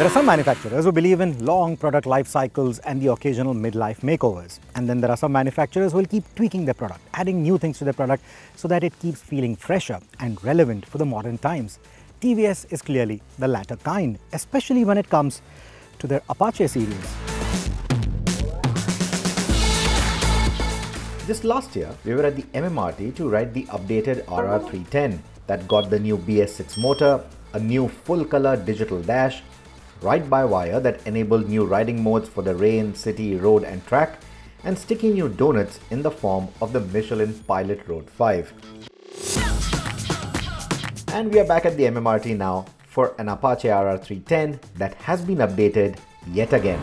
There are some manufacturers who believe in long product life cycles and the occasional midlife makeovers. And then there are some manufacturers who will keep tweaking their product, adding new things to their product so that it keeps feeling fresher and relevant for the modern times. TVS is clearly the latter kind, especially when it comes to their Apache series. Just last year, we were at the MMRT to ride the updated RR310 that got the new BS6 motor, a new full-color digital dash, ride-by-wire that enabled new riding modes for the rain, city, road and track, and sticky new donuts in the form of the Michelin Pilot Road 5. And we are back at the MMRT now for an Apache RR310 that has been updated yet again.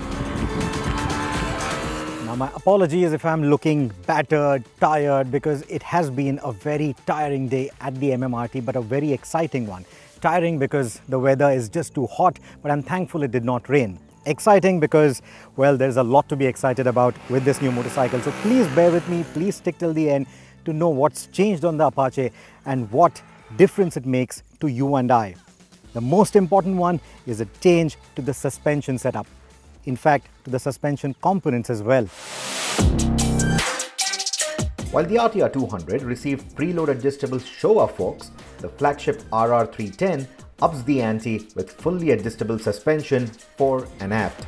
Now my apologies if I'm looking battered, tired, because it has been a very tiring day at the MMRT, but a very exciting one. Tiring because the weather is just too hot, but I'm thankful it did not rain. Exciting because, well, there's a lot to be excited about with this new motorcycle. So please bear with me, please stick till the end to know what's changed on the Apache and what difference it makes to you and I. The most important one is a change to the suspension setup. In fact, to the suspension components as well. While the RTR 200 received preload adjustable Showa forks, the flagship RR310 ups the ante with fully adjustable suspension fore and aft.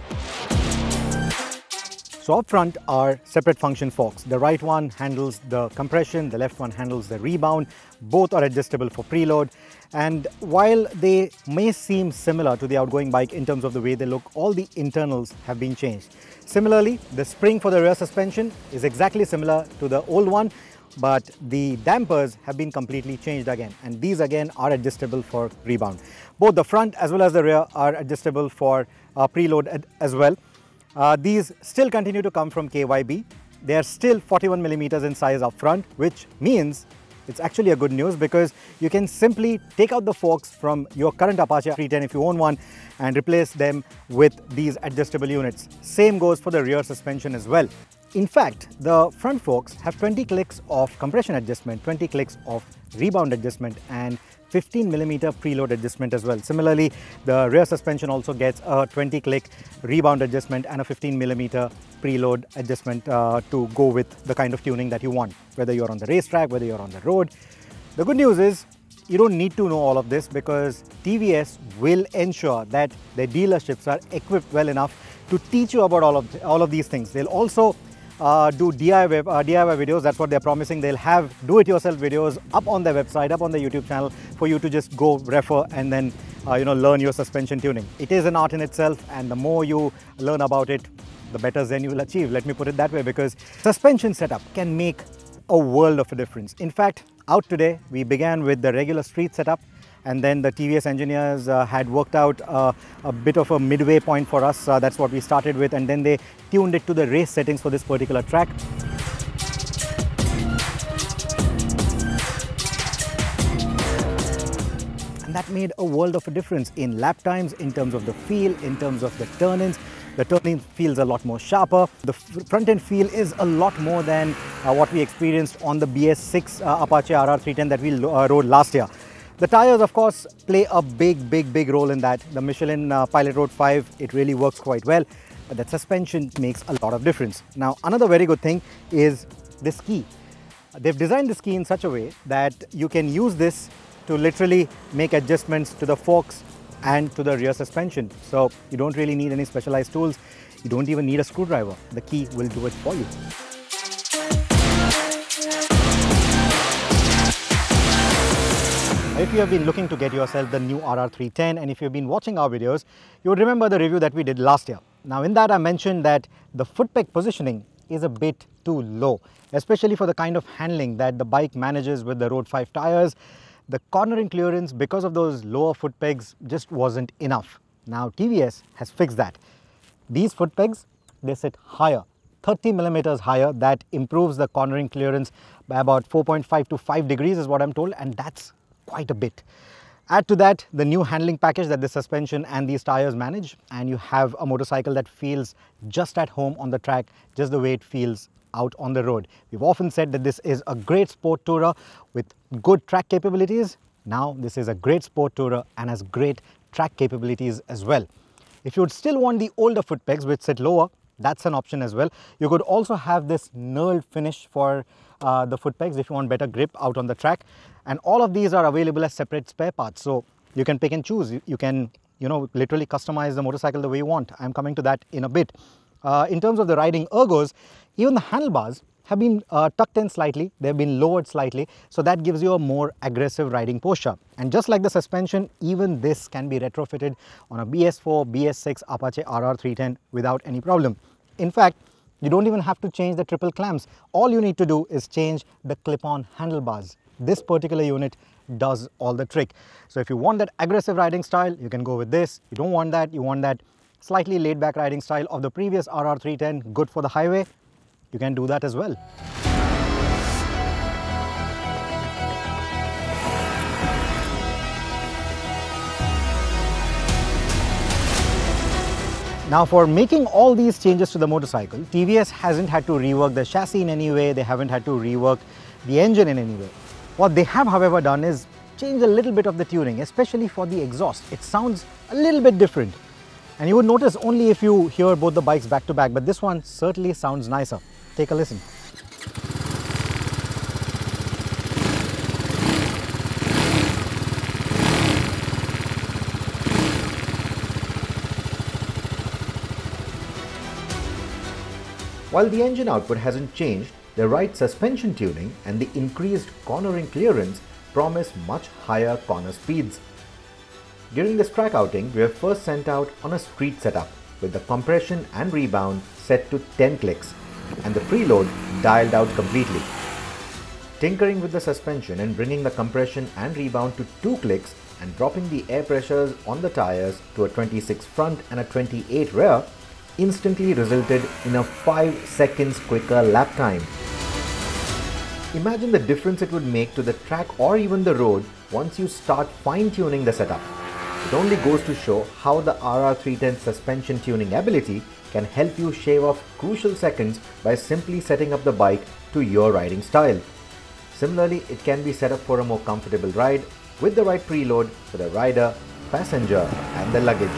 So up front are separate function forks. The right one handles the compression, the left one handles the rebound. Both are adjustable for preload. And while they may seem similar to the outgoing bike in terms of the way they look, all the internals have been changed. Similarly, the spring for the rear suspension is exactly similar to the old one, but the dampers have been completely changed again. And these again are adjustable for rebound. Both the front as well as the rear are adjustable for preload as well. These still continue to come from KYB. They are still 41 millimeters in size up front, which means it's actually a good news because you can simply take out the forks from your current Apache R310 if you own one and replace them with these adjustable units. Same goes for the rear suspension as well. In fact, the front forks have 20 clicks of compression adjustment, 20 clicks of rebound adjustment and 15 millimeter preload adjustment as well. Similarly, the rear suspension also gets a 20 click rebound adjustment and a 15 millimeter preload adjustment to go with the kind of tuning that you want, whether you're on the racetrack, whether you're on the road. The good news is you don't need to know all of this because TVS will ensure that their dealerships are equipped well enough to teach you about all of these things. They'll also do DIY videos. That's what they're promising. They'll have do-it-yourself videos up on their website, up on their YouTube channel for you to just go refer and then learn your suspension tuning. It is an art in itself, and the more you learn about it, the better zen you will achieve. Let me put it that way, because suspension setup can make a world of a difference. In fact, out today we began with the regular street setup, and then the TVS engineers had worked out a bit of a midway point for us. That's what we started with, and then they tuned it to the race settings for this particular track. And that made a world of a difference in lap times, in terms of the feel, in terms of the turn-ins. The turning feels a lot more sharper. The front-end feel is a lot more than what we experienced on the BS6 Apache RR310 that we rode last year. The tires, of course, play a big role in that. The Michelin Pilot Road 5, it really works quite well, but that suspension makes a lot of difference. Now, another very good thing is the ski. They've designed the ski in such a way that you can use this to literally make adjustments to the forks and to the rear suspension. So you don't really need any specialized tools. You don't even need a screwdriver. The key will do it for you. If you have been looking to get yourself the new RR310, and if you've been watching our videos, you would remember the review that we did last year. Now in that I mentioned that the foot peg positioning is a bit too low, especially for the kind of handling that the bike manages with the Road 5 tires. The cornering clearance, because of those lower foot pegs, just wasn't enough. Now TVS has fixed that. These foot pegs, they sit higher, 30 millimeters higher. That improves the cornering clearance by about 4.5 to 5 degrees is what I'm told, and that's quite a bit. Add to that the new handling package that the suspension and these tires manage, and you have a motorcycle that feels just at home on the track, just the way it feels out on the road. We've often said that this is a great sport tourer with good track capabilities. Now this is a great sport tourer and has great track capabilities as well. If you would still want the older foot pegs which sit lower, that's an option as well. You could also have this knurled finish for the foot pegs if you want better grip out on the track. And all of these are available as separate spare parts. So you can pick and choose. You can, literally customize the motorcycle the way you want. I'm coming to that in a bit. In terms of the riding ergos, even the handlebars have been tucked in slightly, they've been lowered slightly, so that gives you a more aggressive riding posture. And just like the suspension, even this can be retrofitted on a BS4, BS6 Apache RR310 without any problem. In fact, you don't even have to change the triple clamps. All you need to do is change the clip-on handlebars. This particular unit does all the trick. So if you want that aggressive riding style, you can go with this. You don't want that, you want that slightly laid-back riding style of the previous RR310, good for the highway, you can do that as well. Now for making all these changes to the motorcycle, TVS hasn't had to rework the chassis in any way, they haven't had to rework the engine in any way. What they have, however, done is change a little bit of the tuning, especially for the exhaust. It sounds a little bit different. And you would notice only if you hear both the bikes back to back, but this one certainly sounds nicer. Take a listen. While the engine output hasn't changed, the right suspension tuning and the increased cornering clearance promise much higher corner speeds. During this track outing, we were first sent out on a street setup with the compression and rebound set to 10 clicks and the preload dialed out completely. Tinkering with the suspension and bringing the compression and rebound to 2 clicks and dropping the air pressures on the tires to a 26 front and a 28 rear instantly resulted in a 5 seconds quicker lap time. Imagine the difference it would make to the track or even the road once you start fine-tuning the setup. It only goes to show how the RR310 suspension tuning ability can help you shave off crucial seconds by simply setting up the bike to your riding style. Similarly, it can be set up for a more comfortable ride with the right preload for the rider, passenger and the luggage.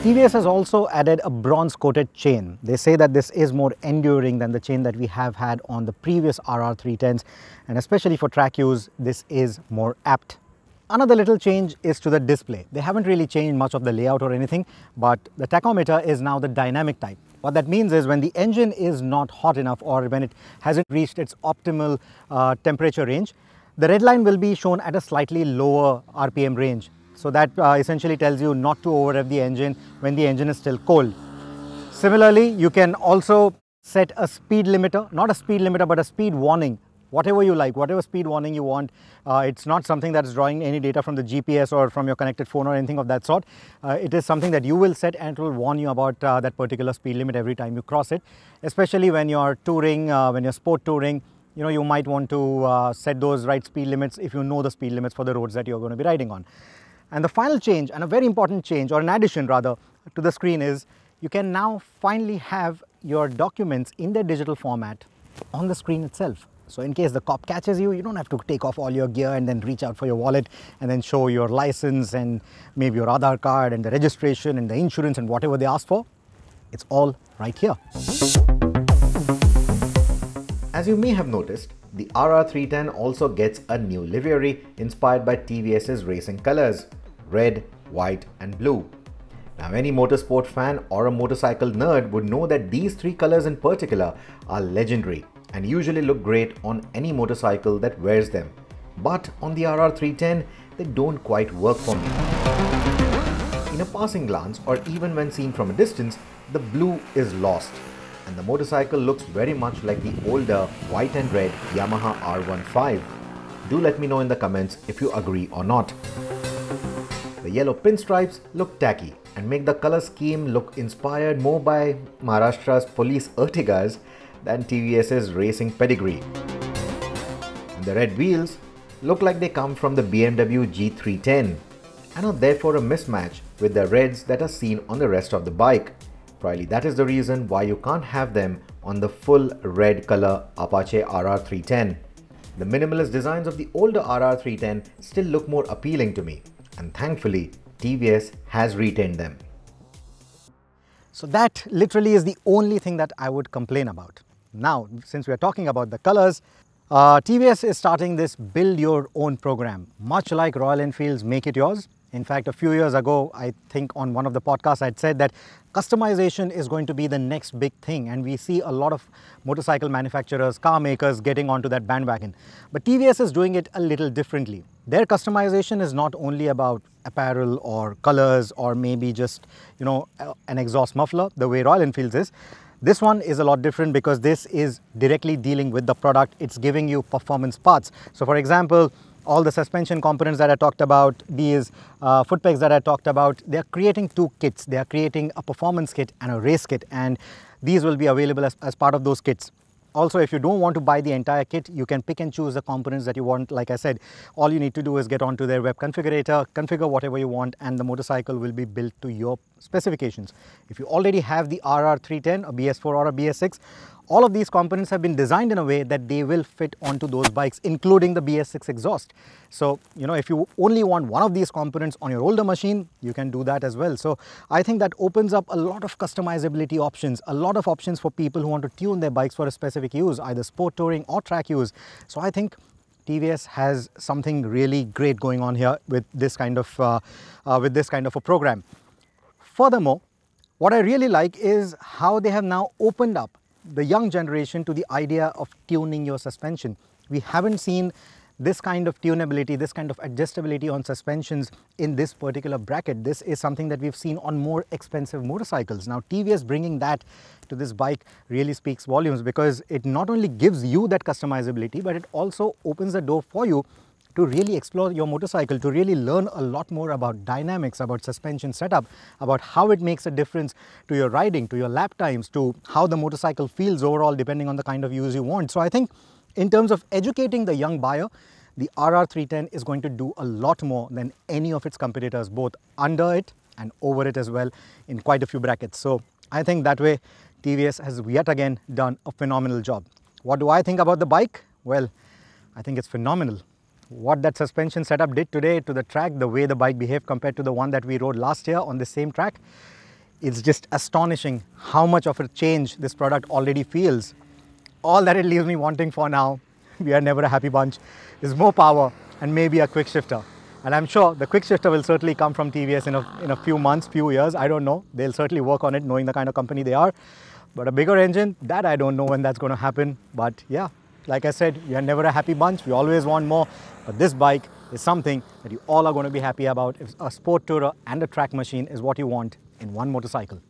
TVS has also added a bronze-coated chain. They say that this is more enduring than the chain that we have had on the previous RR310s, and especially for track use, this is more apt. Another little change is to the display. They haven't really changed much of the layout or anything, but the tachometer is now the dynamic type. What that means is when the engine is not hot enough or when it hasn't reached its optimal temperature range, the red line will be shown at a slightly lower RPM range. So that essentially tells you not to overrev the engine when the engine is still cold. Similarly, you can also set a speed limiter, not a speed limiter, but a speed warning. Whatever you like, whatever speed warning you want. It's not something that's drawing any data from the GPS or from your connected phone or anything of that sort. It is something that you will set and it will warn you about that particular speed limit every time you cross it. Especially when you're touring, when you're sport touring, you might want to set those right speed limits if you know the speed limits for the roads that you're going to be riding on. And the final change, and a very important change, or an addition rather, to the screen is you can now finally have your documents in their digital format on the screen itself. So in case the cop catches you, you don't have to take off all your gear and then reach out for your wallet and then show your license and maybe your Aadhaar card and the registration and the insurance and whatever they ask for. It's all right here. As you may have noticed, the RR310 also gets a new livery inspired by TVS's racing colors, red, white and blue. Now any motorsport fan or a motorcycle nerd would know that these 3 colors in particular are legendary and usually look great on any motorcycle that wears them. But on the RR310, they don't quite work for me. In a passing glance or even when seen from a distance, the blue is lost and the motorcycle looks very much like the older white and red Yamaha R15. Do let me know in the comments if you agree or not. The yellow pinstripes look tacky and make the color scheme look inspired more by Maharashtra's police Ertigas than TVS's racing pedigree. And the red wheels look like they come from the BMW G310 and are therefore a mismatch with the reds that are seen on the rest of the bike. Probably that is the reason why you can't have them on the full red color Apache RR310. The minimalist designs of the older RR310 still look more appealing to me, and thankfully TVS has retained them. So that literally is the only thing that I would complain about. Now, since we are talking about the colors, TVS is starting this build your own program, much like Royal Enfield's Make It Yours. In fact, a few years ago, I think on one of the podcasts, I'd said that customization is going to be the next big thing, and we see a lot of motorcycle manufacturers, car makers getting onto that bandwagon. But TVS is doing it a little differently. Their customization is not only about apparel or colors or maybe just, an exhaust muffler, the way Royal Enfield's is. This one is a lot different because this is directly dealing with the product. It's giving you performance parts. So for example, all the suspension components that I talked about, these foot pegs that I talked about, they're creating two kits. They are creating a performance kit and a race kit, and these will be available as part of those kits. Also, if you don't want to buy the entire kit, you can pick and choose the components that you want. Like I said, all you need to do is get onto their web configurator, configure whatever you want, and the motorcycle will be built to your specifications. If you already have the RR310, a BS4 or a BS6, all of these components have been designed in a way that they will fit onto those bikes, including the BS6 exhaust. So, if you only want one of these components on your older machine, you can do that as well. So I think that opens up a lot of customizability options, a lot of options for people who want to tune their bikes for a specific use, either sport touring or track use. So I think TVS has something really great going on here with this kind of a program. Furthermore, what I really like is how they have now opened up the young generation to the idea of tuning your suspension. We haven't seen this kind of tunability, this kind of adjustability on suspensions in this particular bracket. This is something that we've seen on more expensive motorcycles. Now, TVS bringing that to this bike really speaks volumes, because it not only gives you that customizability, but it also opens the door for you to really explore your motorcycle, to really learn a lot more about dynamics, about suspension setup, about how it makes a difference to your riding, to your lap times, to how the motorcycle feels overall depending on the kind of use you want. So I think in terms of educating the young buyer, the RR310 is going to do a lot more than any of its competitors, both under it and over it as well, in quite a few brackets. So I think that way TVS has yet again done a phenomenal job. What do I think about the bike? Well, I think it's phenomenal. What that suspension setup did today to the track, the way the bike behaved compared to the one that we rode last year on the same track, it's just astonishing how much of a change this product already feels. All that it leaves me wanting for now, we are never a happy bunch, is more power and maybe a quick shifter. And I'm sure the quick shifter will certainly come from TVS in a few months, few years, I don't know. They'll certainly work on it, knowing the kind of company they are. But a bigger engine, that I don't know when that's going to happen. But yeah, like I said, we are never a happy bunch. We always want more. But this bike is something that you all are going to be happy about. If a sport tourer and a track machine is what you want in one motorcycle.